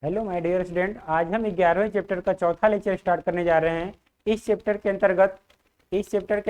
Hello my dear student, आज हम 11वें chapter का चौथा लेक्चर स्टार्ट करने जा रहे हैं। इस चैप्टर के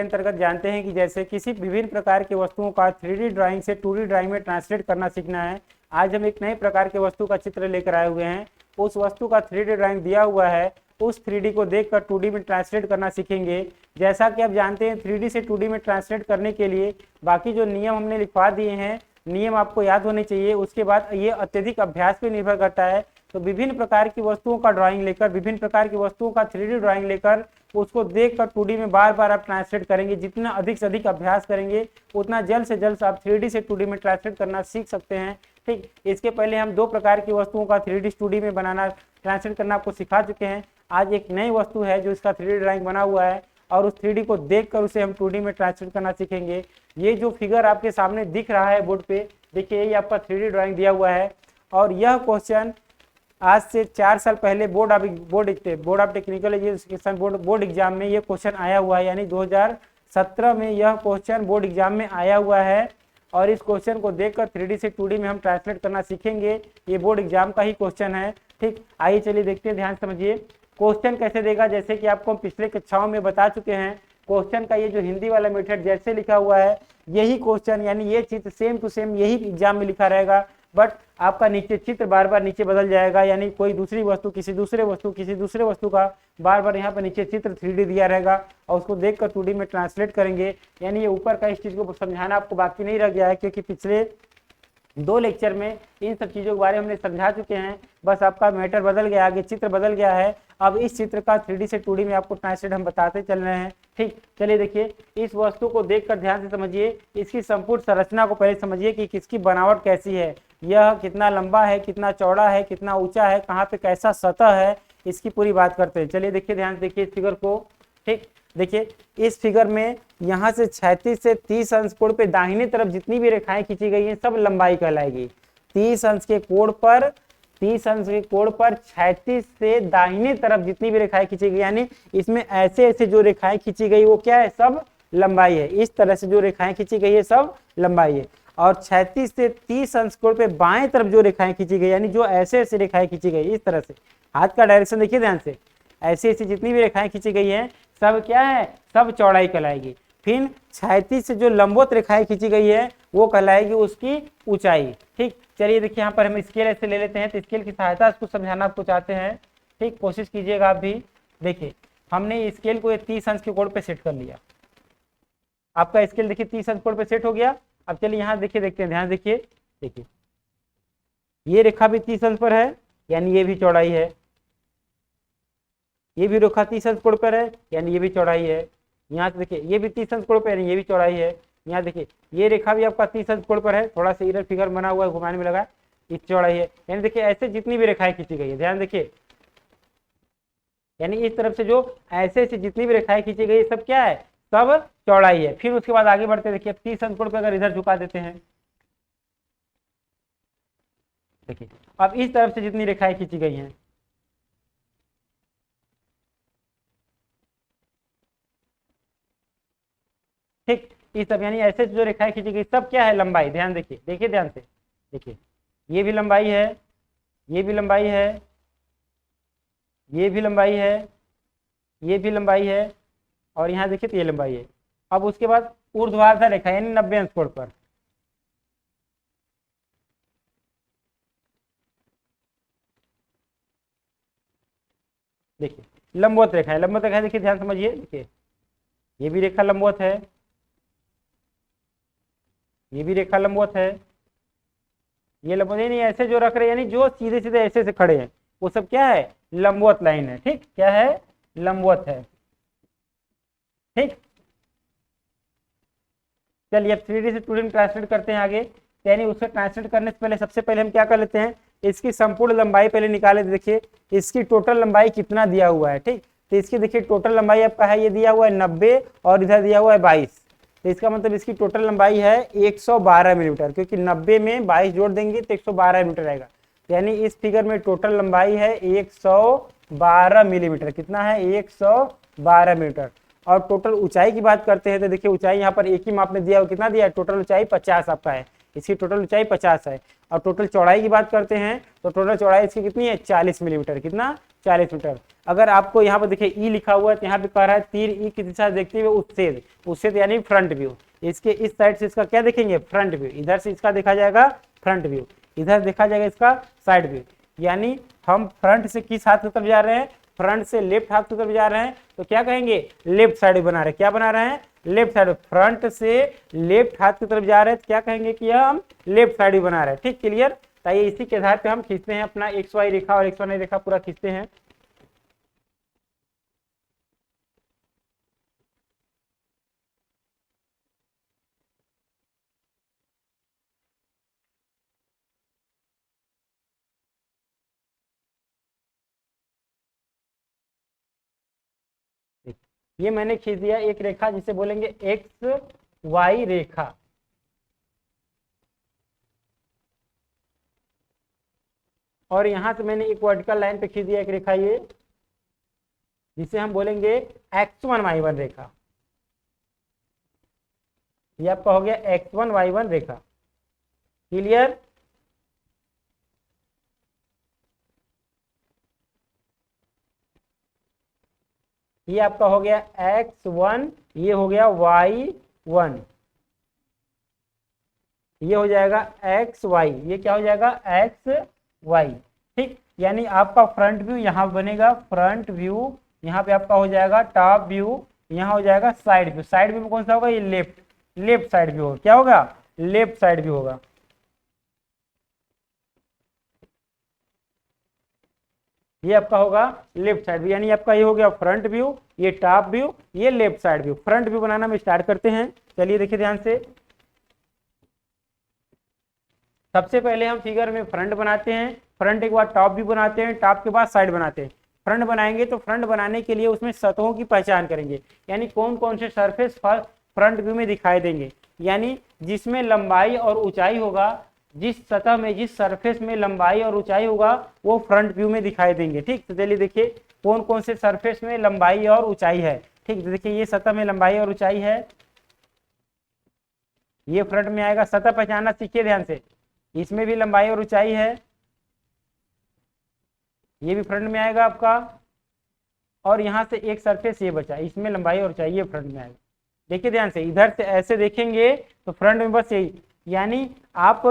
अंतर्गत जानते हैं कि जैसे किसी विभिन्न प्रकार की वस्तुओं का 3D ड्राइंग से 2D ड्राइंग में ट्रांसलेट करना सीखना है। आज हम एक नए प्रकार के वस्तु का चित्र लेकर आए हुए हैं। उस वस्तु का 3D ड्राइंग दिया हुआ है, उस 3D को देखकर 2D में ट्रांसलेट करना सीखेंगे। जैसा कि आप जानते हैं 3D से 2D में ट्रांसलेट करने के लिए बाकी जो नियम हमने लिखवा दिए हैं, नियम आपको याद होने चाहिए। उसके बाद ये अत्यधिक अभ्यास पर निर्भर करता है। तो विभिन्न प्रकार की वस्तुओं का ड्राइंग लेकर, विभिन्न प्रकार की वस्तुओं का 3D ड्राइंग लेकर उसको देखकर 2D में बार बार आप ट्रांसलेट करेंगे। जितना अधिक से अधिक अभ्यास करेंगे उतना जल्द से जल्द आप 3D से 2D में ट्रांसलेट करना सीख सकते हैं। ठीक, इसके पहले हम दो प्रकार की वस्तुओं का 3D 2D में बनाना, ट्रांसलेट करना आपको सिखा चुके हैं। आज एक नई वस्तु है जो इसका 3D ड्राइंग बना हुआ है और उस 3D को देखकर उसे हम 2D में ट्रांसलेट करना सीखेंगे। ये जो फिगर आपके सामने दिख रहा है बोर्ड पे, देखिए ये आपका 3D ड्राइंग दिया हुआ है। और यह क्वेश्चन आज से 4 साल पहले board of technical education board exam में ये क्वेश्चन आया हुआ है, यानी 2017 में यह क्वेश्चन बोर्ड एग्जाम में आया हुआ है। और इस क्वेश्चन को देखकर 3D से 2D में हम ट्रांसलेट करना सीखेंगे। ये बोर्ड एग्जाम का ही क्वेश्चन है। ठीक, आइए चलिए देखते हैं, ध्यान समझिए। क्वेश्चन कैसे देगा, जैसे कि आपको हम पिछले कक्षाओं में बता चुके हैं। क्वेश्चन का ये जो हिंदी वाला मेथड जैसे लिखा हुआ है, यही क्वेश्चन यानी ये चित्र सेम टू सेम यही एग्जाम में लिखा रहेगा। बट आपका नीचे चित्र बार बार नीचे बदल जाएगा, यानी कोई दूसरी वस्तु किसी दूसरे वस्तु का बार बार यहाँ पर नीचे चित्र 3D दिया रहेगा और उसको देखकर 2D में ट्रांसलेट करेंगे। यानी ये ऊपर का इस चीज को समझाना आपको बाकी नहीं रह गया है, क्योंकि पिछले 2 लेक्चर में इन सब चीजों के बारे में हमने समझा चुके हैं। बस आपका मैटर बदल गया, आगे चित्र बदल गया है। अब इस चित्र का 3D से 2D में आपको ट्रांसलेट हम बताते चल रहे हैं। ठीक, चलिए देखिए, इस वस्तु को देखकर ध्यान से समझिए। इसकी संपूर्ण संरचना को पहले समझिए कि किसकी बनावट कैसी है, यह कितना लंबा है, कितना चौड़ा है, कितना ऊंचा है, कहाँ पे कैसा सतह है, इसकी पूरी बात करते हैं। चलिए देखिए, ध्यान से देखिए इस फिगर को। ठीक, देखिए इस फिगर में यहाँ से 36 से 30 अंश कोण पे दाहिने तरफ जितनी भी रेखाएं खींची गई हैं सब लंबाई कहलाएगी। 30 अंश के कोण पर 36 से दाहिने तरफ जितनी भी रेखाएं खींची गई, यानी इसमें ऐसे ऐसे जो रेखाएं खींची गई वो क्या है, सब लंबाई है। इस तरह से जो रेखाएं खींची गई है सब लंबाई है। और 36 से 30 अंश कोण पे बाएं तरफ जो रेखाएं खींची गई, यानी जो ऐसे ऐसे रेखाएं खींची गई, इस तरह से हाथ का डायरेक्शन देखिए ध्यान से, ऐसी ऐसी जितनी भी रेखाएं खींची गई हैं सब क्या है, सब चौड़ाई कहलाएगी। फिर 36 से जो लंबवत रेखाएं खींची गई है वो कहलाएगी उसकी ऊंचाई। ठीक, चलिए देखिए यहाँ पर हम स्केल ऐसे ले लेते हैं, तो स्केल की सहायता से कुछ समझाना आपको चाहते हैं। ठीक, कोशिश कीजिएगा आप भी। देखिए हमने स्केल को 30 अंश के कोण पे सेट कर लिया। आपका स्केल देखिए 30 अंश कोण पे सेट हो गया। अब चलिए यहाँ देखिए, देखते हैं, ध्यान देखिए। देखिए ये रेखा भी 30 अंश पर है, यानी ये भी चौड़ाई है। ये भी रेखा 30 अंश कोण पर है, यानी ये भी चौड़ाई है। यहाँ से देखिए ये भी 30 अंश कोण पर है, ये भी चौड़ाई है। यहाँ देखिए ये रेखा भी आपका 30 अंश कोण पर है, थोड़ा सा इधर फिगर बना हुआ है, घुमाने में लगा, इस चौड़ाई है। यानी देखिए ऐसे जितनी भी रेखाएं खींची गई है, ध्यान देखिए, यानी इस तरफ से जो ऐसे ऐसे जितनी भी रेखाएं खींची गई सब क्या है, सब चौड़ाई है। फिर उसके बाद आगे बढ़ते देखिए, 30 अंश कोण पर अगर इधर झुका देते हैं, देखिए अब इस तरफ से जितनी रेखाएं खींची गई हैं, ठीक, इस सब यानी ऐसे जो रेखाएं खींची गई सब क्या है, लंबाई। ध्यान देखिए, देखिए ध्यान से, देखिए ये भी लंबाई है, ये भी लंबाई है, ये भी लंबाई है, ये भी लंबाई है, और यहाँ देखिए तो ये लंबाई है। अब उसके बाद ऊर्ध्वाधर रेखा यानी 90 अंश कोण पर, देखिए लंबवत रेखा है। लंबवत रेखा देखिए, ध्यान समझिए, देखिए ये भी रेखा लंबवत है, ये भी रेखा लंबवत है, ये लंबवत नहीं, ऐसे जो रख रहे हैं यानी जो सीधे सीधे ऐसे से खड़े हैं वो सब क्या है, लंबवत लाइन है। ठीक, क्या है, लंबवत है। ठीक, चलिए अब 3D से 2D में ट्रांसलेट करते हैं आगे। यानी उससे ट्रांसलेट करने से पहले सबसे पहले हम क्या कर लेते हैं, इसकी संपूर्ण लंबाई पहले निकाले। देखिए इसकी टोटल लंबाई कितना दिया हुआ है। ठीक, तो इसकी देखिए टोटल लंबाई आपका है, ये दिया हुआ है 90 और इधर दिया हुआ है 22, तो इसका मतलब इसकी टोटल लंबाई है 112 मिलीमीटर, क्योंकि 90 में 22 जोड़ देंगे तो 112 मीटर आएगा। यानी इस फिगर में टोटल लंबाई है 112 मिलीमीटर। कितना है, 112 मीटर। और टोटल ऊंचाई की बात करते हैं तो देखिए ऊंचाई यहाँ पर एक ही माप में दिया हुआ, कितना दिया है, टोटल ऊंचाई 50 आपका है, इसकी टोटल ऊंचाई 50 है। और टोटल चौड़ाई की बात करते हैं तो टोटल चौड़ाई इसकी कितनी है 40 मिलीमीटर। कितना 40 मीटर। अगर आपको यहाँ पर देखिए ई लिखा हुआ है तो यहाँ पे कह रहा है तीर ई की दिशा देखते हुए उत्सेद, उत्सेद यानी फ्रंट व्यू। इसके इस साइड से इसका क्या देखेंगे फ्रंट व्यू, इधर से इसका देखा जाएगा फ्रंट व्यू, इधर देखा जाएगा इसका साइड व्यू। यानी हम फ्रंट से किस हाथ की तरफ जा रहे हैं, फ्रंट से लेफ्ट हाथ की तरफ जा रहे हैं तो क्या कहेंगे लेफ्ट साइड बना रहे हैं। क्या बना रहे हैं लेफ्ट साइड। फ्रंट से लेफ्ट हाथ की तरफ जा रहे हैं तो क्या कहेंगे कि हम लेफ्ट साइड बना रहे हैं। ठीक क्लियर। ताकि इसी के आधार पे हम खींचते हैं अपना एक्स वाई रेखा और एक्स वाई रेखा पूरा खींचते हैं। ये मैंने खींच दिया एक रेखा जिसे बोलेंगे एक्स वाई रेखा। और यहां से मैंने एक वर्टिकल लाइन पे खींच दिया एक रेखा ये जिसे हम बोलेंगे x1y1 रेखा। ये आपका हो गया x1y1 रेखा। क्लियर। ये आपका हो गया x1, ये हो गया y1, ये हो जाएगा xy, ये क्या हो जाएगा xy। ठीक। यानी आपका फ्रंट व्यू यहाँ बनेगा, फ्रंट व्यू यहाँ पे आपका हो जाएगा टॉप व्यू, यहाँ हो जाएगा साइड व्यू। साइड व्यू में कौन सा होगा ये लेफ्ट, लेफ्ट साइड व्यू होगा। क्या होगा लेफ्ट साइड व्यू होगा। ये आपका होगा लेफ्ट साइड व्यू। यानी आपका ये हो गया फ्रंट व्यू, ये टॉप व्यू, ये left side view. Front view बनाना में स्टार्ट करते हैं। चलिए देखिए ध्यान से। सबसे पहले हम फिगर में फ्रंट बनाते हैं, फ्रंट के बाद टॉप व्यू बनाते हैं, टॉप के बाद साइड बनाते हैं। फ्रंट बनाएंगे तो फ्रंट बनाने के लिए उसमें सतहों की पहचान करेंगे, यानी कौन कौन से सरफेस फ्रंट व्यू में दिखाई देंगे। यानी जिसमें लंबाई और ऊंचाई होगा, जिस सतह में जिस सरफेस में लंबाई और ऊंचाई होगा वो फ्रंट व्यू में दिखाई देंगे। ठीक। तो चलिए देखिए कौन कौन से सरफेस में लंबाई और ऊंचाई है। ठीक। तो देखिए ये सतह में लंबाई और ऊंचाई है, ये फ्रंट में आएगा। सतह पहचानना सीखिए ध्यान से। इसमें भी लंबाई और ऊंचाई है, ये भी फ्रंट में आएगा आपका। और यहाँ से एक सरफेस ये बचा, इसमें लंबाई और ऊंचाई ये फ्रंट में आएगा। देखिए ध्यान से, इधर से ऐसे देखेंगे तो फ्रंट में बस यही। यानी आप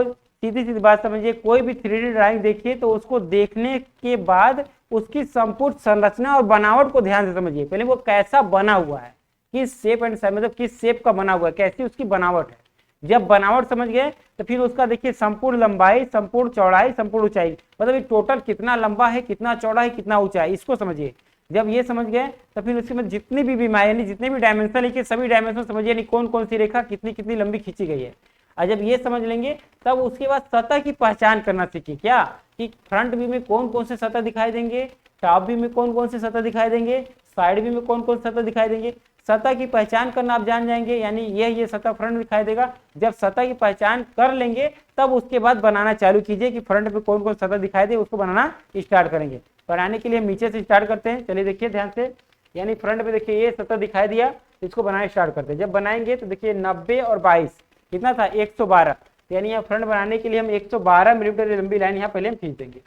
सीधी सीधी बात समझिए, कोई भी 3D ड्राइंग देखिए तो उसको देखने के बाद उसकी संपूर्ण संरचना और बनावट को ध्यान से समझिए। पहले वो कैसा बना हुआ है, किस शेप एंड साइज, मतलब किस शेप का बना हुआ है, कैसी उसकी बनावट है। जब बनावट समझ गए तो फिर उसका देखिए संपूर्ण लंबाई, संपूर्ण चौड़ाई, संपूर्ण ऊंचाई, मतलब ये टोटल कितना लंबा है, कितना चौड़ा है, कितना ऊंचा है, इसको समझिए। जब ये समझ गए तो फिर उसके बाद जितनी भी बीमारी, यानी जितने भी डायमेंशन लिखे सभी डायमेंशन समझिए, यानी कौन कौन सी रेखा कितनी कितनी लंबी खींची गई है। और जब ये समझ लेंगे तब उसके बाद सतह की पहचान करना सीखिए। क्या कि फ्रंट व्यू में कौन कौन से सतह दिखाई देंगे, टॉप व्यू में कौन कौन से सतह दिखाई देंगे, साइड व्यू में कौन कौन सतह दिखाई देंगे। सतह की पहचान करना आप जान जाएंगे, यानी ये सतह फ्रंट दिखाई देगा। जब सतह की पहचान कर लेंगे तब उसके बाद बनाना चालू कीजिए कि फ्रंट पे कौन कौन सतह दिखाई दे, उसको बनाना स्टार्ट करेंगे। बनाने के लिए हम नीचे से स्टार्ट करते हैं। चलिए देखिए ध्यान से। यानी फ्रंट पे देखिए ये सतह दिखाई दिया, इसको बनाना स्टार्ट करते हैं। जब बनाएंगे तो देखिए 90 और 22 कितना था 112। यानी यहाँ फ्रंट बनाने के लिए हम 112 मिलीमीटर लंबी लाइन यहाँ पहले हम खींच देंगे।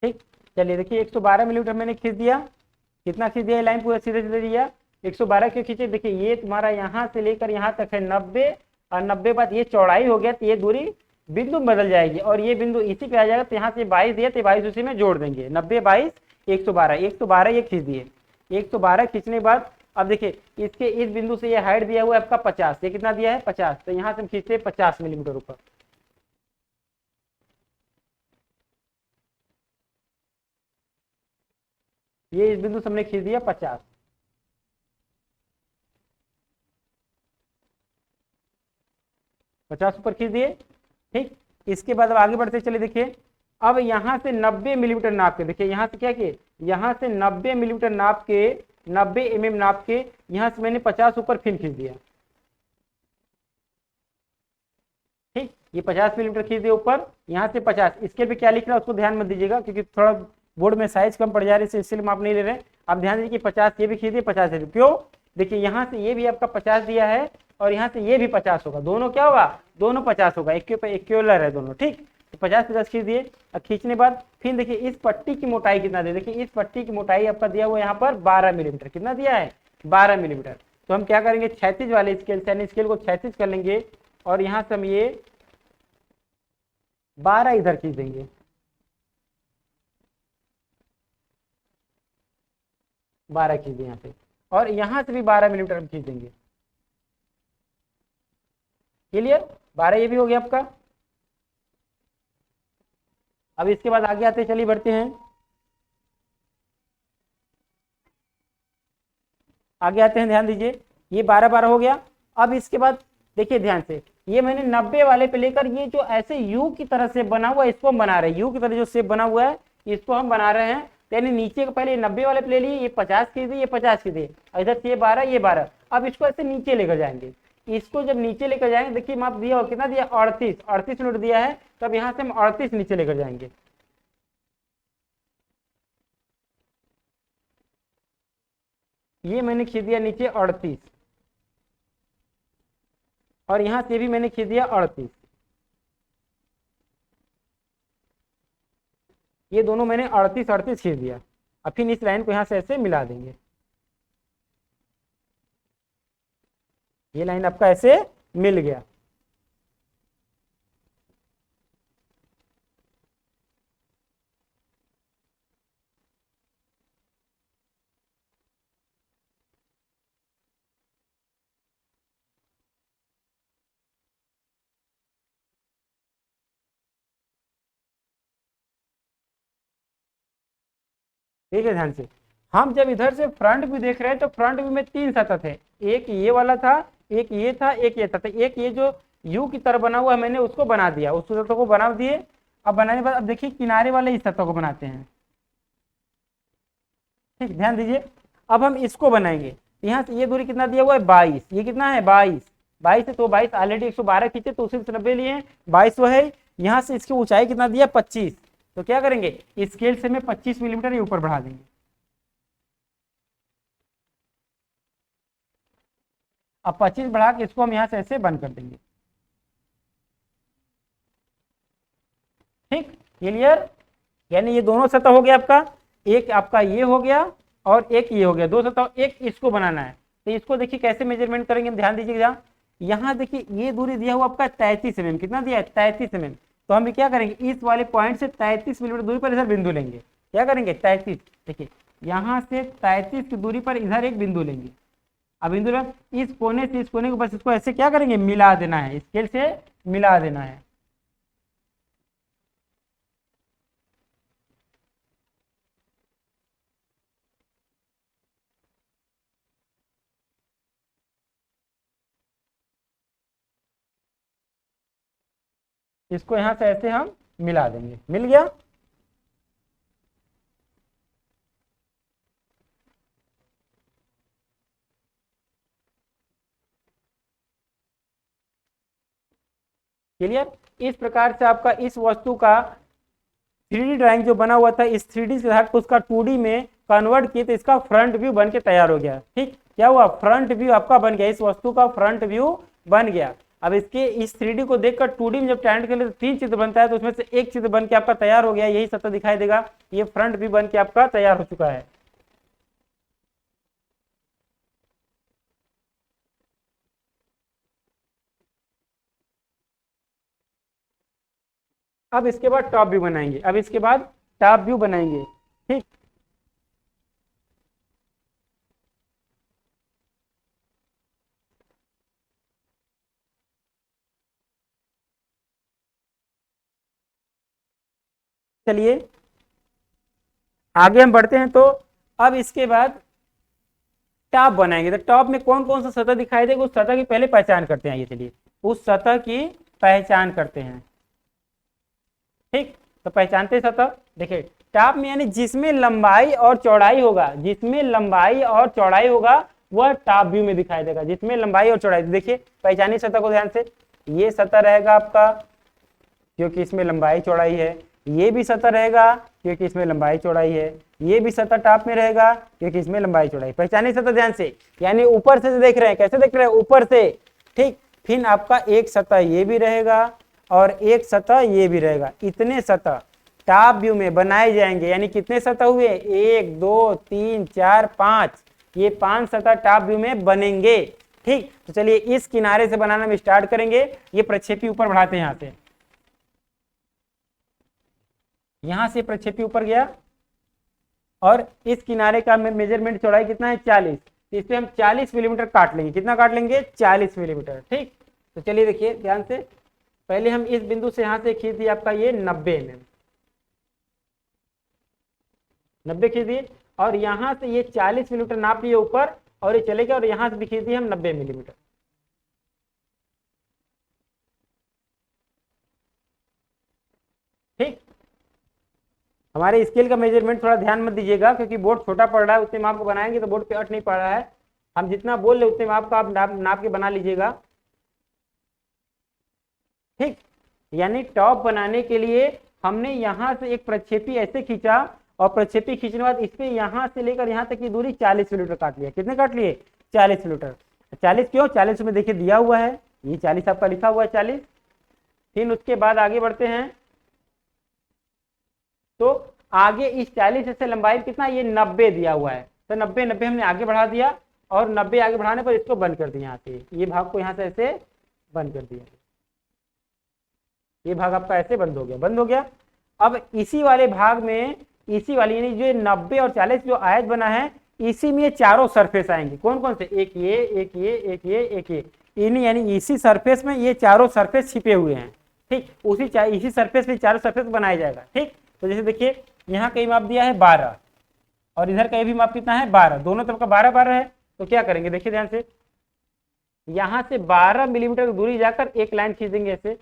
ठीक। चलिए देखिए 112 मिलीमीटर मैंने खींच दिया। कितना खींच दिया लाइन पूरा सीधे सीधे दिया। 112 क्यों खींचे, देखिए ये तुम्हारा यहाँ से लेकर यहाँ तक है 90, और 90 बाद ये चौड़ाई हो गया तो ये दूरी बिंदु बदल जाएगी और ये बिंदु इसी पे आ जाएगा। तो यहाँ से 22 दिया तो 22 उसी में जोड़ देंगे। 90 22 112, 112 ये खींच दिए। 112 खींचने के बाद अब देखिए इसके इस बिंदु से ये हाइट दिया हुआ है आपका 50, ये कितना दिया है 50। तो यहाँ से हम खींचते 50 मिलीमीटर ऊपर। ये इस बिंदु से हमने खींच दिया 50। 50 ऊपर खींच दिए। ठीक। इसके बाद अब आगे बढ़ते चले। देखिए अब यहाँ से 90 मिलीमीटर नाप के, देखिए यहाँ से क्या किए, यहाँ से 90 मिलीमीटर नाप के, 90 mm नाप के यहाँ से मैंने 50 ऊपर फिर खींच दिया। ये 50 मिलीमीटर खींच दिया ऊपर, यहाँ से 50। स्केल पे क्या लिख रहा है उसको ध्यान मत दीजिएगा, क्योंकि थोड़ा बोर्ड में साइज कम पड़ जा रही है, इसलिए माप नहीं ले रहे हैं। आप ध्यान दीजिए कि 50 ये भी खींचिए, 50 है, क्यों? देखिए यहाँ से ये भी आपका 50 दिया है और यहाँ से ये भी 50 होगा, दोनों क्या होगा, दोनों 50 होगा, इक्विवेलेंट है दोनों, ठीक। तो 50-50 खींच दिए। अब खींचने बाद फिर देखिए इस पट्टी की मोटाई कितना दे, देखिए इस पट्टी की मोटाई आपका दिया हुआ यहाँ पर 12 मिलीमीटर, कितना दिया है, 12 मिलीमीटर। तो हम क्या करेंगे, क्षैतिज वाले स्केल से, यानी स्केल को क्षैतिज कर लेंगे और यहाँ से हम ये 12 इधर खींच देंगे, बारह खींच दिए यहाँ पे, और यहाँ से भी 12 मिलीमीटर हम खींच देंगे। क्लियर, 12 ये भी हो गया आपका। अब इसके बाद आगे आते, चलिए बढ़ते हैं, आगे आते हैं, ध्यान दीजिए, ये 12-12 हो गया। अब इसके बाद देखिए ध्यान से, ये मैंने 90 वाले पे लेकर ये जो ऐसे यू की तरह से बना हुआ है इसको हम बना रहे हैं, यू की तरह जो शेप बना हुआ है इसको हम बना रहे हैं। यानी नीचे का पहले 90 वाले पे ले लिए, ये 50 की थी, ये 50 की थी, इधर से ये 12, ये 12। अब इसको ऐसे नीचे लेकर जाएंगे, इसको जब नीचे लेकर जाएंगे, देखिए माप दिया हो कितना दिया, 38 मिनट दिया है। तब यहाँ से हम 38 नीचे लेकर जाएंगे, ये मैंने खींच दिया नीचे 38, और यहां से भी मैंने खींच दिया 38, ये दोनों मैंने 38 खींच दिया। अब फिर इस लाइन को यहां से ऐसे मिला देंगे, ये लाइन आपका ऐसे मिल गया। ठीक है, ध्यान से, हम जब इधर से फ्रंट व्यू देख रहे हैं तो फ्रंट व्यू में 3 सतह थे, एक ये वाला था, एक ये था, एक ये था। तो एक ये जो यू की तरह बना हुआ है मैंने उसको बना दिया, उस सतह को बना दिए। अब बनाने के बाद अब देखिए किनारे वाले इस सतह को बनाते हैं, ठीक, ध्यान दीजिए। अब हम इसको बनाएंगे, यहाँ से ये दूरी कितना दिया हुआ है, 22, ये कितना है 22, 22 है, तो 22 ऑलरेडी 112 खींचे तो उसी से 90 लिए, 22 वो है। यहाँ से इसकी ऊंचाई कितना दिया 25, तो क्या करेंगे, स्केल से में 25 मिलीमीटर ये ऊपर बढ़ा देंगे। अब 25 बढ़ा के इसको हम यहाँ से ऐसे बंद कर देंगे, ठीक, क्लियर। यानी ये दोनों सतह हो गया आपका, एक आपका ये हो गया और एक ये हो गया, दो सतह, एक इसको बनाना है। तो इसको देखिए कैसे मेजरमेंट करेंगे, ध्यान दीजिएगा। यहाँ देखिए ये दूरी दिया हुआ आपका 33 mm, कितना दिया है 33 mm। तो हम क्या करेंगे, इस वाले पॉइंट से 33 मिलीमीटर दूरी पर इधर बिंदु लेंगे, क्या करेंगे 33, देखिए यहाँ से 33 की दूरी पर इधर एक बिंदु लेंगे। अब बिंदु इस कोने से इस कोने को बस इसको ऐसे क्या करेंगे, मिला देना है, स्केल से मिला देना है। इसको यहाँ से ऐसे हम मिला देंगे, मिल गया। क्लियर, इस प्रकार से आपका इस वस्तु का 3D ड्राइंग जो बना हुआ था, इस 3D के साथ उसका 2D में कन्वर्ट किए तो इसका फ्रंट व्यू बन के तैयार हो गया, ठीक, क्या हुआ, फ्रंट व्यू आपका बन गया, इस वस्तु का फ्रंट व्यू बन गया। अब इसके इस 3D को देखकर 2D में जब टैलेंट के लिए 3 चित्र बनता है तो उसमें से एक चित्र बन के आपका तैयार हो गया, यही सतह दिखाई देगा, ये फ्रंट व्यू बन के आपका तैयार हो चुका है। अब इसके बाद टॉप व्यू बनाएंगे, अब इसके बाद टॉप व्यू बनाएंगे, ठीक। चलिए आगे हम बढ़ते हैं। तो अब इसके बाद टॉप बनाएंगे, तो टॉप में कौन कौन सा सतह दिखाई देगा उस सतह की पहले पहचान करते हैं, ये चलिए उस सतह की पहचान करते हैं, ठीक। तो पहचानते हैं सतह, देखिए टॉप में यानी जिसमें लंबाई और चौड़ाई होगा, जिसमें लंबाई और चौड़ाई होगा वह टॉप व्यू में दिखाई देगा, जिसमें लंबाई और चौड़ाई। देखिए पहचानिए सतह को ध्यान से, ये सतह रहेगा आपका, क्योंकि इसमें लंबाई चौड़ाई है, ये भी सतह रहेगा क्योंकि इसमें लंबाई चौड़ाई है, ये भी सतह टॉप में रहेगा क्योंकि इसमें लंबाई चौड़ाई। पहचानिए सतह ध्यान से, यानी ऊपर से देख रहे हैं, कैसे देख रहे हैं, ऊपर से, ठीक। फिर आपका एक सतह ये भी रहेगा और एक सतह ये भी रहेगा। इतने सतह टॉप व्यू में बनाए जाएंगे, यानी कितने सतह हुए, 1 2 3 4 5, ये 5 सतह टॉप व्यू में बनेंगे, ठीक। तो चलिए इस किनारे से बनाना हम स्टार्ट करेंगे। ये प्रक्षेपी ऊपर बढ़ाते हैं, यहां से प्रक्षेपी ऊपर गया और इस किनारे का मेजरमेंट चौड़ाई कितना है, 40। इस पे हम 40 मिलीमीटर काट लेंगे। कितना काट लेंगे, 40 मिलीमीटर, ठीक। तो चलिए देखिए ध्यान से, पहले हम इस बिंदु से यहां से खींच दिए आपका ये 90 mm, 90 खींच दिए, और यहां से ये 40 मिलीमीटर नाप लिए ऊपर, और ये चले गए, और यहां से भी खींच दिए हम 90 मिलीमीटर, ठीक। हमारे स्केल का मेजरमेंट थोड़ा ध्यान मत दीजिएगा, क्योंकि बोर्ड छोटा पड़ रहा है, उतने माप को बनाएंगे तो बोर्ड पे अट नहीं पड़ रहा है। हम जितना बोल रहे उतने माप का आप नाप के बना लीजिएगा, ठीक। यानी टॉप बनाने के लिए हमने यहाँ से एक प्रक्षेपी ऐसे खींचा, और प्रक्षेपी खींचने के बाद इस पे यहाँ से लेकर यहाँ तक की दूरी 40 मिलीमीटर काट लिया। कितने काट लिए, 40 मिलीमीटर। 40 क्यों, 40 में देखिए दिया हुआ है, ये 40 आपका लिखा हुआ है, 40। फिर उसके बाद आगे बढ़ते हैं, तो आगे इस 40 से लंबाई कितना, ये 90 दिया हुआ है, तो 90 हमने आगे बढ़ा दिया, और 90 आगे बढ़ाने पर इसको बंद कर दिया, यहाँ से ये भाग को यहाँ से ऐसे बंद कर दिया, ये भाग आपका ऐसे बंद हो गया, बंद हो गया। अब इसी वाले भाग में, इसी वाली यानी जो 90 और 40 जो आयत बना है, इसी में ये चारों सरफेस आएंगे। कौन कौन से, एक ये, एक ये, एक ये, एक ये, यानी इसी सरफेस में ये चारों सरफेस छिपे हुए हैं, ठीक। इसी सरफेस में चारों सरफेस बनाया जाएगा, ठीक। तो जैसे देखिए यहाँ कहीं माप दिया है 12, और इधर कहीं भी माप कितना है 12, दोनों तरफ का 12 12 है। तो क्या करेंगे, देखिए ध्यान से, यहां से 12 मिलीमीटर दूरी जाकर एक लाइन खींचेंगे ऐसे,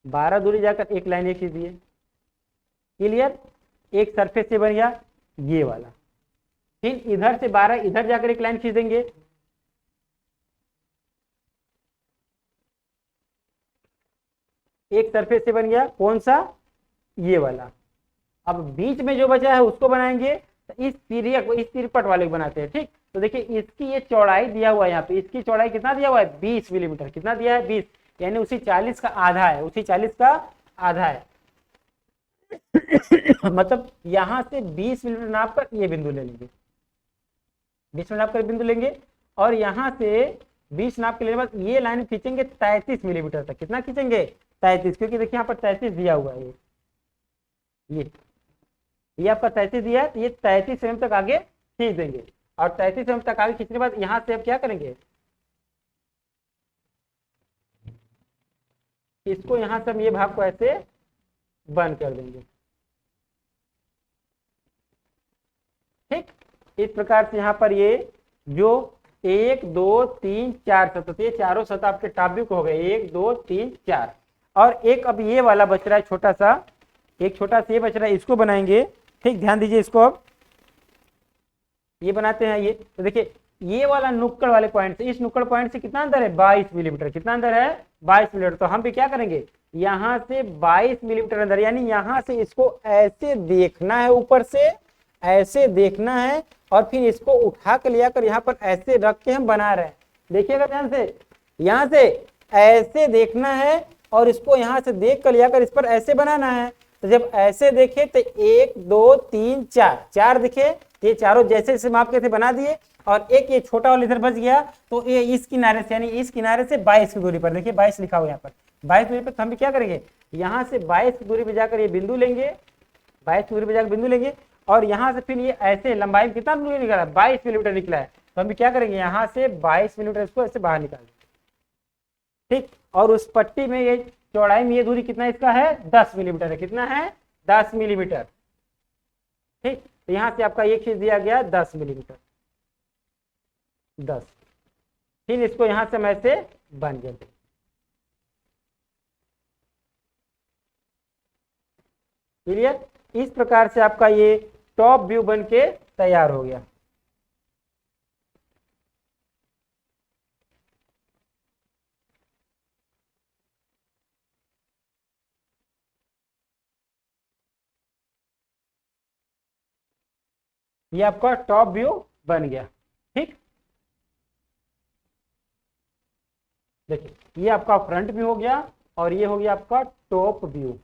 12 दूरी जाकर एक लाइन ये खींच दिए, क्लियर। एक सरफेस से बन गया ये वाला। फिर इधर से 12 इधर जाकर एक लाइन खींचेंगे, एक सरफेस से बन गया, कौन सा, ये वाला। अब बीच में जो बचा है उसको बनाएंगे, तो इस तिर्यक को, इस तिरपट वाले को बनाते हैं, ठीक। तो देखिए इसकी ये चौड़ाई दिया हुआ है, यहाँ पे इसकी चौड़ाई कितना दिया हुआ है, 20 मिलीमीटर। कितना दिया है, 20, यानी उसी 40 का आधा है, उसी 40 का आधा है। मतलब यहां से 20 मिलीमीटर नाप कर ये बिंदु ले लेंगे, 20 मिलीमीटर नाप कर बिंदु लेंगे, और यहां से 20 नाप के लेने बाद ये लाइन खींचेंगे 33 मिलीमीटर तक। कितना खींचेंगे, 33, क्योंकि देखिए यहाँ पर 33 दिया हुआ है, ये आपका 33 दिया है, तो ये 33 mm तक आगे खींच देंगे, और 33 mm तक आगे खींचने के बाद यहाँ से अब क्या करेंगे, इसको यहाँ से हम ये भाग को ऐसे बंद कर देंगे, ठीक। इस प्रकार से यहाँ पर ये जो 1 2 3 4 सतह, ये चारों सतह आपके टॉप व्यू को हो गए, 1 2 3 4, और एक अब ये वाला बच रहा है छोटा सा, एक छोटा सा ये बच रहा है, इसको बनाएंगे, ठीक। ध्यान दीजिए, इसको अब ये बनाते हैं ये। तो देखिए ये वाला नुक्कड़ वाले पॉइंट से, इस नुक्कड़ पॉइंट से कितना अंदर है, 22 मिलीमीटर। कितना अंदर है, 22 मिलीमीटर। तो हम भी क्या करेंगे, यहाँ से 22 मिलीमीटर अंदर, यानी यहाँ से इसको ऐसे देखना है, ऊपर से ऐसे देखना है, और फिर इसको उठा कर लिया कर यहाँ पर ऐसे रख के हम बना रहे हैं। देखिएगा ध्यान से, यहाँ से ऐसे देखना है, और इसको यहाँ से देख कर लिया कर इस पर ऐसे बनाना है। तो जब ऐसे देखे तो 1 2 3 4, 4 दिखे, ये चारों जैसे जैसे माप के थे बना दिए, और एक ये छोटा वाला इधर बच गया, तो ये इस किनारे से, यानी इस किनारे से 22 की दूरी पर, देखिए 22 लिखा हुआ यहाँ पर, 22 दूरी पर। तो हम भी क्या करेंगे, यहाँ से 22 की दूरी पे जाकर ये बिंदु लेंगे, 22 की दूरी पे जाकर बिंदु लेंगे, और यहाँ से फिर ये ऐसे लंबाई में कितना दूरी निकला है, 22 मिलीमीटर निकला है। तो हम भी क्या करेंगे, यहाँ से 22 मिलीमीटर इसको ऐसे बाहर निकाल देंगे, ठीक। और उस पट्टी में ये चौड़ाई में ये दूरी कितना इसका है, 10 मिलीमीटर है। कितना है, 10 मिलीमीटर, ठीक। तो यहाँ से आपका ये खींच दिया गया 10 मिलीमीटर, 10। फिर इसको यहाँ से हम ऐसे बन गए, क्लियर। इस प्रकार से आपका ये टॉप व्यू बन के तैयार हो गया। ये आपका टॉप व्यू बन गया। ठीक, देखिए ये आपका फ्रंट व्यू हो गया और ये हो गया आपका टॉप व्यू।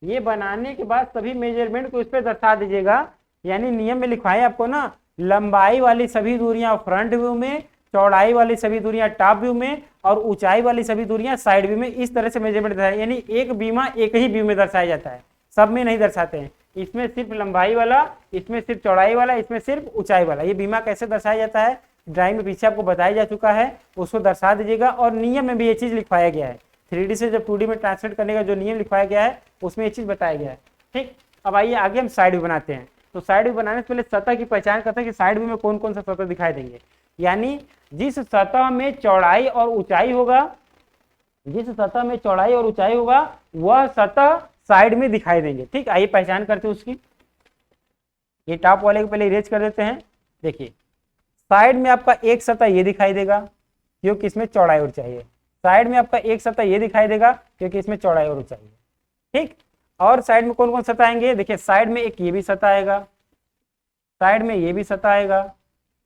ये बनाने के बाद सभी मेजरमेंट को इस पे दर्शा दीजिएगा, यानी नियम में लिखवाए आपको ना, लंबाई वाली सभी दूरियां फ्रंट व्यू में, चौड़ाई वाली सभी दूरियां टॉप व्यू में और ऊंचाई वाली सभी दूरियां साइड व्यू में। इस तरह से मेजरमेंट दर्शाए, यानी एक बीमा एक ही व्यू में दर्शाया जाता है, सब में नहीं दर्शाते हैं। इसमें सिर्फ लंबाई वाला, इसमें सिर्फ चौड़ाई वाला, इसमें सिर्फ ऊंचाई वाला। ये बीमा कैसे दर्शाया जाता है ड्राइंग में पीछे आपको बताया जा चुका है, उसको दर्शा दीजिएगा। और नियम में भी ये चीज लिखवाया गया है, 3D से जब 2D में ट्रांसलेट करने का जो नियम लिखवाया गया है उसमें ये चीज बताया गया है। ठीक, अब आइए आगे हम साइड व्यू बनाते हैं। तो साइड व्यू बनाने से पहले सतह की पहचान करते हैं कि साइड व्यू में कौन कौन सा सतह दिखाई देंगे। यानी जिस सतह में चौड़ाई और ऊंचाई होगा, जिस सतह में चौड़ाई और ऊंचाई होगा वह सतह साइड में दिखाई देंगे। ठीक, आइए पहचान करते हैं उसकी। ये टॉप वाले को पहले इरेज कर देते हैं। देखिए साइड में आपका एक सतह ये दिखाई देगा क्योंकि इसमें चौड़ाई और ऊंचाई है। साइड में आपका एक सतह ये दिखाई देगा क्योंकि इसमें चौड़ाई और ऊंचाई है। ठीक, और साइड में कौन कौन सतह आएंगे, देखिए साइड में एक ये भी सतह आएगा, साइड में ये भी सतह आएगा,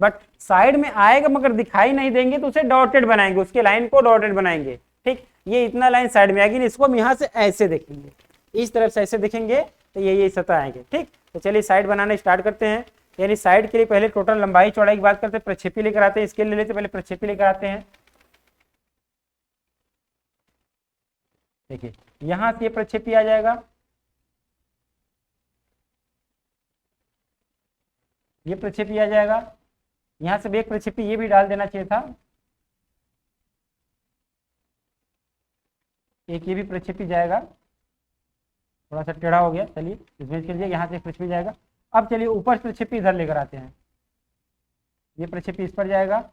बट साइड में आएगा मगर दिखाई नहीं देंगे तो उसे डॉटेड बनाएंगे, उसके लाइन को डॉटेड बनाएंगे। ठीक, ये इतना लाइन साइड में आएगी, इसको हम यहाँ से ऐसे देखेंगे, इस तरफ से ऐसे देखेंगे तो ये सतह आएंगे। ठीक, तो चलिए साइड बनाना स्टार्ट करते हैं। यानी साइड के लिए पहले टोटल लंबाई चौड़ाई की बात करते हैं, प्रक्षेपी लेकर आते हैं, स्केल ले लेते, पहले प्रक्षेपी लेकर आते हैं। देखिए यहां से ये प्रक्षेपी आ जाएगा, ये प्रक्षेपी आ जाएगा, यहां से भी एक प्रक्षेपी ये भी डाल देना चाहिए था, एक ये भी प्रक्षेपी जाएगा, थोड़ा सा टेढ़ा हो गया, चलिए इसमें कीजिए, यहाँ से प्रक्षेपी जाएगा। अब चलिए ऊपर प्रक्षेपी इधर लेकर आते हैं, ये प्रक्षेपी इस पर जाएगा,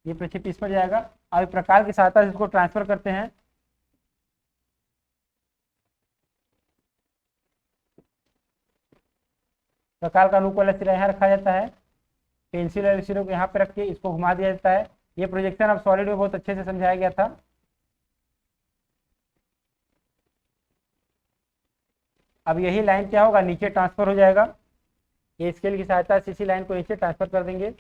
ये प्रक्षेपी इस पर जाएगा। अब प्रकार की सहायता से इसको ट्रांसफर करते हैं। प्रकार का अनुकूल सिरा यहाँ रखा जाता है, पेंसिल वाले सिरे को यहाँ पे रख के इसको घुमा दिया जाता है। ये प्रोजेक्शन अब सॉलिड में बहुत अच्छे से समझाया गया था। अब यही लाइन क्या होगा, नीचे ट्रांसफर हो जाएगा, ये स्केल की सहायता से इसी लाइन को नीचे ट्रांसफर कर देंगे।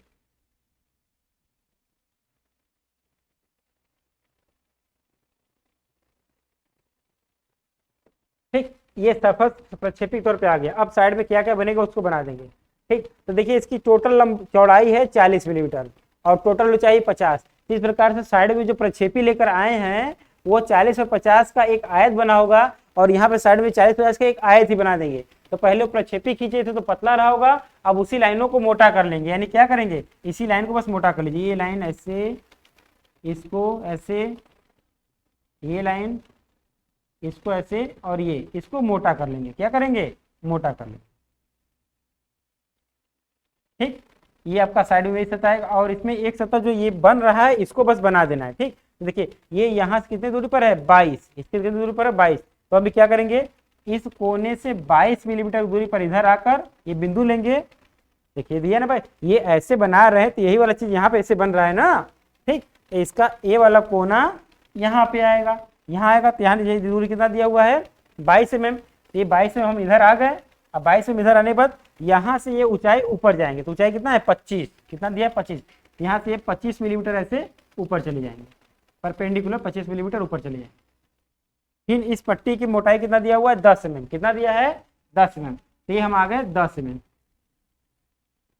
ठीक, ये सफल प्रक्षेपी तौर पे आ गया। अब साइड में क्या क्या बनेगा उसको बना देंगे। ठीक, तो देखिए इसकी टोटल चौड़ाई है 40 मिलीमीटर और टोटल ऊंचाई 50। इस प्रकार से साइड में जो प्रक्षेपी लेकर आए हैं वो 40 और 50 का एक आयत बना होगा और यहाँ पे साइड में 40-50 का एक आयत ही बना देंगे। तो पहले प्रक्षेपी खींचे थे तो पतला रहा होगा, अब उसी लाइनों को मोटा कर लेंगे। यानी क्या करेंगे, इसी लाइन को बस मोटा कर लीजिए, ये लाइन ऐसे, इसको ऐसे, ये लाइन इसको ऐसे और ये इसको मोटा कर लेंगे। क्या करेंगे, मोटा कर लेंगे। ठीक, ये आपका साइड में सतह है और इसमें एक सतह जो ये बन रहा है इसको बस बना देना है। ठीक, देखिए ये यहाँ से कितने दूरी पर है, 22, इसके कितने दूरी पर है 22। तो अभी क्या करेंगे, इस कोने से 22 मिलीमीटर दूरी पर इधर आकर ये बिंदु लेंगे। देखिए दिया ना भाई, ये ऐसे बना रहे हैं तो यही वाला चीज यहाँ पे ऐसे बन रहा है ना। ठीक, तो इसका ए वाला कोना यहाँ पे आएगा, यहाँ आएगा तो यहाँ दूरी कितना दिया हुआ है 22 mm। ये 22 mm हम इधर आ गए। अब 22 mm इधर आने के बाद यहाँ से ये ऊंचाई ऊपर जाएंगे तो ऊंचाई कितना है 25, कितना दिया है 25। यहाँ से ये 25 मिलीमीटर ऐसे ऊपर चले जाएंगे, परपेंडिकुलर 25 मिलीमीटर ऊपर चले जाएंगे। फिर इस पट्टी की मोटाई कितना दिया हुआ है 10 mm, कितना दिया है 10 mm। तो ये हम आ गए 10 mm,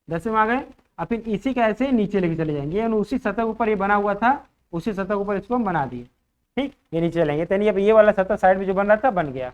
10 mm आ गए। अब फिर इसी का ऐसे नीचे लेके चले जाएंगे, यानी उसी सतह के ऊपर ये बना हुआ था उसी सतह के ऊपर इसको हम बना दिए। ठीक, ये नीचे चलेंगे तो अब ये वाला सतह साइड में जो बन रहा था बन गया।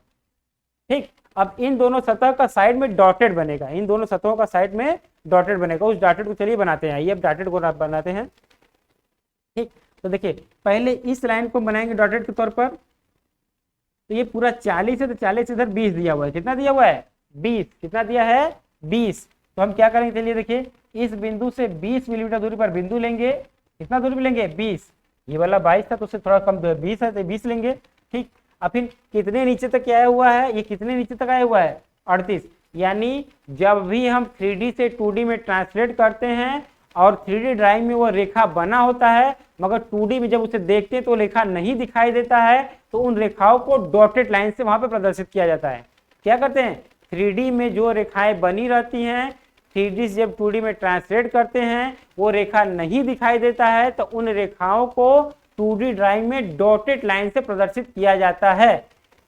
ठीक, अब इन दोनों सतह का साइड में डॉटेड बनेगा, इन दोनों सतहों का साइड में डॉटेड बनेगा। उस डॉटेड को चलिए बनाते हैं, आइए अब डॉटेड को बनाते हैं। ठीक, तो देखिए पहले इस लाइन को बनाएंगे डॉटेड के तौर पर। तो ये पूरा 40 है तो 40 इधर 20 दिया हुआ है, कितना दिया हुआ है 20, कितना दिया है 20। तो हम क्या करेंगे, चलिए देखिए इस बिंदु से 20 मिलीमीटर दूरी पर बिंदु लेंगे, कितना दूरी पर लेंगे 20। ये वाला 22 था तो उससे थोड़ा कम 20 है तो 20 लेंगे। ठीक, अब फिर कितने नीचे तक आया हुआ है, ये कितने नीचे तक आया हुआ है 38। यानी जब भी हम 3D से 2D में ट्रांसलेट करते हैं और 3D ड्राइंग में वो रेखा बना होता है, मगर 2D में जब उसे देखते हैं तो रेखा नहीं दिखाई देता है, तो उन रेखाओं को डॉटेड लाइन से वहां पे प्रदर्शित किया जाता है। क्या करते हैं, 3D में जो रेखाएं बनी रहती हैं 3D से जब 2D में ट्रांसलेट करते हैं वो रेखा नहीं दिखाई देता है, तो उन रेखाओं को 2D ड्राइंग में डॉटेड लाइन से प्रदर्शित किया जाता है।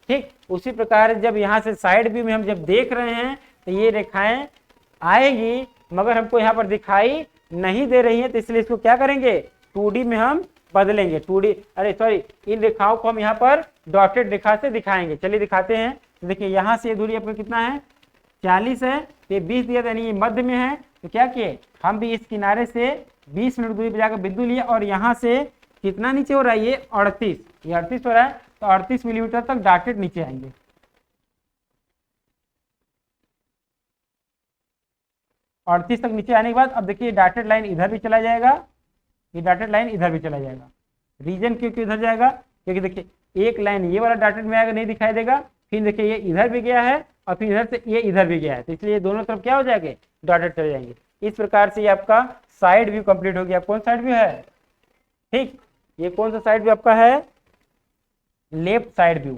ठीक उसी प्रकार जब यहाँ से साइड व्यू में हम जब देख रहे हैं तो ये रेखाएं आएगी मगर हमको यहाँ पर दिखाई नहीं दे रही है, तो इसलिए इसको क्या करेंगे 2D में हम बदलेंगे। 2D इन रेखाओं को हम यहाँ पर डॉटेड रेखा से दिखाएंगे। चलिए दिखाते हैं। तो देखिए यहाँ से ये दूरी आपका कितना है 40 है, तो ये 20 दिया था, यानी ये मध्य में है। तो क्या किए हम भी इस किनारे से 20 मिनट दूरी पर जाकर बिंदु लिए और यहाँ से कितना नीचे हो रहा है ये 38, ये 38 हो रहा है, तो 38 मिलीमीटर तक डॉटेड नीचे आएंगे। और 38 तक नीचे आने के बाद अब देखिए डॉटेड लाइन इधर भी चला जाएगा, ये डॉटेड लाइन इधर भी चला जाएगा। रीजन क्यों इधर जाएगा, क्योंकि देखिए एक लाइन ये वाला डॉटेड में आएगा नहीं दिखाई देगा, फिर देखिए ये इधर भी गया है और फिर इधर से ये इधर भी गया है, तो इसलिए दोनों तरफ क्या हो जाएंगे डॉटेड चले जाएंगे। इस प्रकार से ये आपका साइड व्यू कंप्लीट हो गया। कौन साइड व्यू है, ठीक ये कौन सा साइड व्यू आपका है, लेफ्ट साइड व्यू।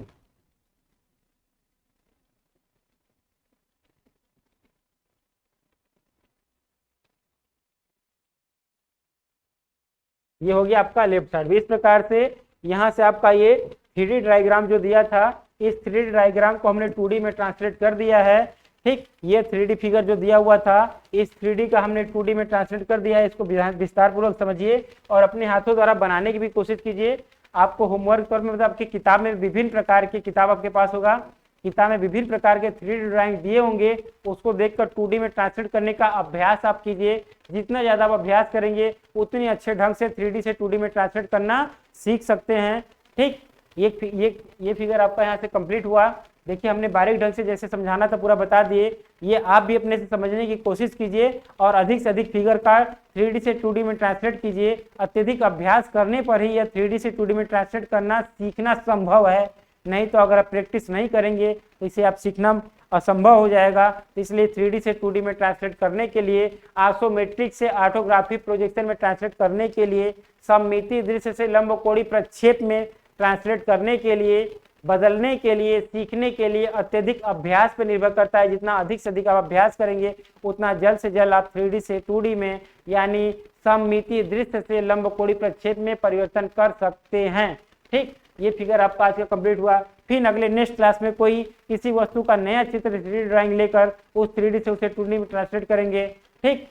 ये हो गया आपका लेफ्ट साइड। इस प्रकार से यहाँ से आपका ये 3D डायग्राम जो दिया था, इस 3D डायग्राम को हमने 2D में ट्रांसलेट कर दिया है। ठीक ये 3D फिगर जो दिया हुआ था इस 3D का हमने 2D में ट्रांसलेट कर दिया है। इसको विस्तार पूर्वक समझिए और अपने हाथों द्वारा बनाने की भी कोशिश कीजिए। आपको होमवर्क तौर में मतलब आपकी किताब में विभिन्न प्रकार की किताब आपके पास होगा, किताब में विभिन्न प्रकार के 3D ड्राइंग दिए होंगे, उसको देखकर 2D में ट्रांसलेट करने का अभ्यास आप कीजिए। जितना ज़्यादा आप अभ्यास करेंगे उतनी अच्छे ढंग से 3D से 2D में ट्रांसलेट करना सीख सकते हैं। ठीक ये फिगर आपका यहाँ से कंप्लीट हुआ। देखिए हमने बारीक ढंग से जैसे समझाना था पूरा बता दिए। ये आप भी अपने से समझने की कोशिश कीजिए और अधिक से अधिक फिगर का 3D से 2D में ट्रांसलेट कीजिए। अत्यधिक अभ्यास करने पर ही यह 3D से 2D में ट्रांसलेट करना सीखना संभव है, नहीं तो अगर आप प्रैक्टिस नहीं करेंगे तो इसे आप सीखना असंभव हो जाएगा। इसलिए 3D से 2D में ट्रांसलेट करने के लिए, आइसोमेट्रिक से ऑर्थोग्राफिक प्रोजेक्शन में ट्रांसलेट करने के लिए, सममितीय दृश्य से लंबकोणीय प्रक्षेप में ट्रांसलेट करने के लिए, बदलने के लिए, सीखने के लिए अत्यधिक अभ्यास पर निर्भर करता है। जितना अधिक से अधिक आप अभ्यास करेंगे उतना जल्द से जल्द आप 3D से 2D में यानी सममितीय दृश्य से लंबकोणीय प्रक्षेप में परिवर्तन कर सकते हैं। ठीक ये फिगर आपका आज का कंप्लीट हुआ। फिर अगले नेक्स्ट क्लास में कोई किसी वस्तु का नया चित्र 3D ड्राइंग लेकर उस 3D से उसे 2D में ट्रांसलेट करेंगे। ठीक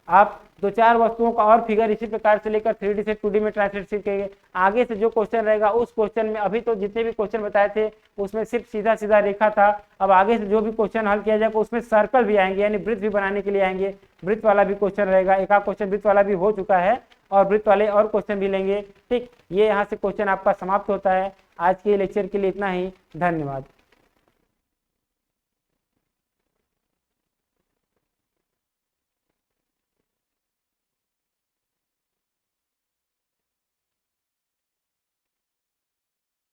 आप 2-4 वस्तुओं का और फिगर इसी प्रकार से लेकर 3D से 2D में ट्रांसलेट सीखेंगे। आगे से जो क्वेश्चन रहेगा उस क्वेश्चन में, अभी तो जितने भी क्वेश्चन बताए थे उसमें सिर्फ सीधा सीधा रेखा था, अब आगे से जो भी क्वेश्चन हल किया जाएगा उसमें सर्कल भी आएंगे, यानी वृत्त भी बनाने के लिए आएंगे। वृत्त वाला भी क्वेश्चन रहेगा, एक आध क्वेश्चन वृत्त वाला भी हो चुका है और वृत्त वाले और क्वेश्चन भी लेंगे। ठीक ये यहाँ से क्वेश्चन आपका समाप्त होता है। आज के लेक्चर के लिए इतना ही, धन्यवाद।